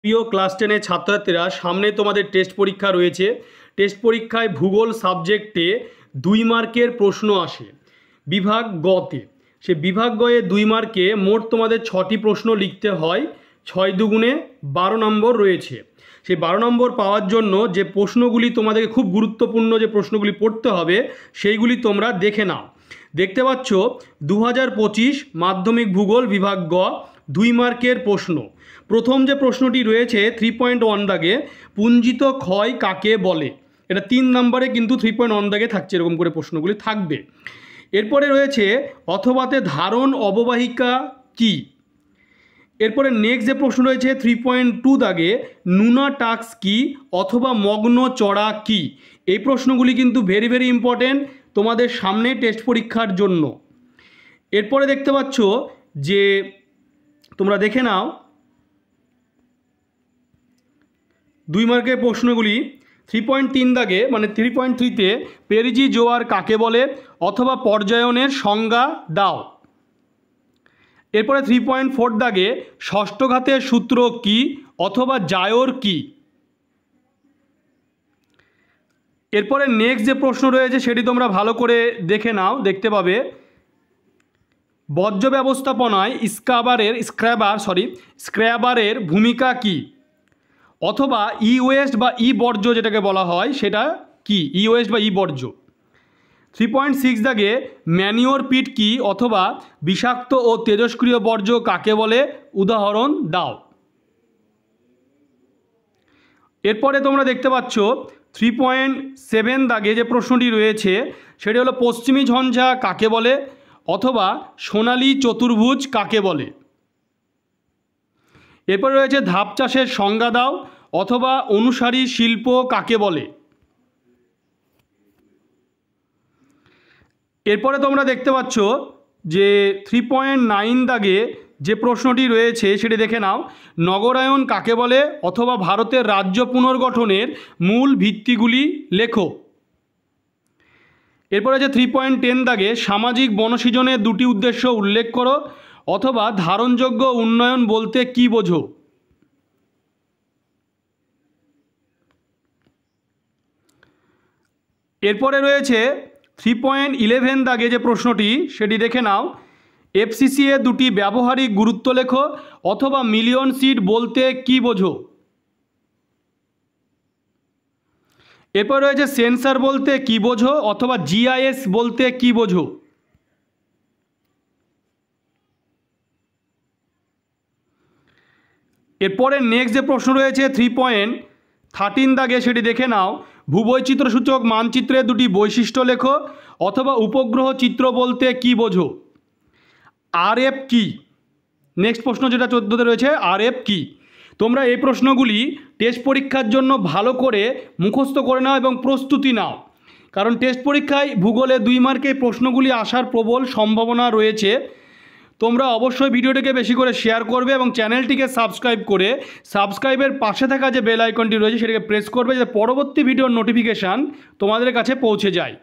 প্রিয় ক্লাস 10-এর ছাত্রছাত্রীরা, সামনে তোমাদের টেস্ট পরীক্ষা রয়েছে। টেস্ট পরীক্ষায় ভূগোল সাবজেক্টে 2 মার্কের প্রশ্ন আসে বিভাগ গতে। সে বিভাগ গয়ে 2 মার্কে মোট তোমাদের 6টি প্রশ্ন লিখতে হয়। 6 দুগুণে 12 নম্বর রয়েছে। সেই 12 নম্বর পাওয়ার জন্য যে প্রশ্নগুলি তোমাদেরকে খুব গুরুত্বপূর্ণ যে প্রশ্নগুলি পড়তে হবে সেইগুলি তোমরা দেখে নাও। দেখতে পাচ্ছ 2025 মাধ্যমিক ভূগোল বিভাগ গ 2 মার্কের প্রশ্ন। প্রথম যে প্রশ্নটি রয়েছে 3.1 দাগে, পুঞ্জিত ক্ষয় কাকে বলে। এটা 3 নম্বরে কিন্তু 3.1 দাগে থাকছে, এরকম করে প্রশ্নগুলি থাকবে। এরপরে রয়েছে অথবাতে ধারণ অববাহিকা কি। এরপরে নেক্সট যে প্রশ্ন রয়েছে 3.2 দাগে, নুনা টাস্ক কি অথবা মগ্ন চড়া কি। এই প্রশ্নগুলি কিন্তু ভেরি ভেরি ইম্পর্টেন্ট তোমাদের সামনে টেস্ট পরীক্ষার জন্য। এরপরে দেখতে পাচ্ছ যে তোমরা দেখে নাও 2 মার্কের প্রশ্নগুলি। 3.3 দাগে মানে 3.3-তে পেরিজি জোয়ার কাকে বলে অথবা পর্যায়নের সংজ্ঞা দাও। এরপরে 3.4 দাগে ষষ্ঠঘাতের সূত্র কি অথবা জায়োর কি। এরপরে নেক্সট যে প্রশ্ন রয়েছে সেটি তোমরা ভালো করে দেখে নাও, দেখতে পাবে বর্জ্য ব্যবস্থাপনায় স্ক্র্যাবারের ভূমিকা কি অথবা ই ওয়েস্ট বা ই বর্জ্য যেটাকে বলা হয় সেটা কি, ই ওয়েস্ট বা ই বর্জ্য। 3.6 দাগে ম্যানিওর পিট কি অথবা বিষাক্ত ও তেজস্ক্রিয় বর্জ্য কাকে বলে, উদাহরণ দাও। এরপরে তোমরা দেখতে পাচ্ছ 3.7 দাগে যে প্রশ্নটি রয়েছে সেটি হলো পশ্চিমী ঝঞ্ঝা কাকে বলে অথবা সোনালী চতুর্ভুজ কাকে বলে। এরপরে রয়েছে ধাপ চাষের সংজ্ঞা দাও অথবা অনুসারী শিল্প কাকে বলে। এরপরে তোমরা দেখতে পাচ্ছ যে 3.9 দাগে যে প্রশ্নটি রয়েছে সেটি দেখে নাও, নগরায়ন কাকে বলে অথবা ভারতের রাজ্য পুনর্গঠনের মূল ভিত্তিগুলি লেখো। এরপরে যে 3.10 দাগে সামাজিক বনসৃজনের 2টি উদ্দেশ্য উল্লেখ করো অথবা ধারণযোগ্য উন্নয়ন বলতে কি বোঝো। এরপরে রয়েছে 3.11 দাগে যে প্রশ্নটি সেটি দেখে নাও, এফসিসিএ 2টি ব্যবহারিক গুরুত্ব লেখো অথবা মিলিয়ন সিড বলতে কি বোঝো। এরপর রয়েছে সেন্সার বলতে কি বোঝো অথবা জিআইএস বলতে কি বোঝো। এরপরে নেক্সট যে প্রশ্ন রয়েছে 3.13 দাগে সেটি দেখে নাও, ভূবৈচিত্র্যসূচক মানচিত্রের 2টি বৈশিষ্ট্য লেখো অথবা উপগ্রহ চিত্র বলতে কি বোঝো। আরএফ কি। নেক্সট প্রশ্ন যেটা 14তে রয়েছে, আরএফ কি। তোমরা এই প্রশ্নগুলি টেস্ট পরীক্ষার জন্য ভালো করে মুখস্থ করে নাও এবং প্রস্তুতি নাও, কারণ টেস্ট পরীক্ষায় ভূগোলে 2 মার্কে প্রশ্নগুলি আসার প্রবল সম্ভাবনা রয়েছে। তোমরা অবশ্যই ভিডিওটিকে বেশি করে শেয়ার করবে এবং চ্যানেলটিকে সাবস্ক্রাইব করে সাবস্ক্রাইবের পাশে থাকা যে বেল আইকনটি রয়েছে সেটাকে প্রেস করবে যাতে পরবর্তী ভিডিওর নোটিফিকেশান তোমাদের কাছে পৌঁছে যায়।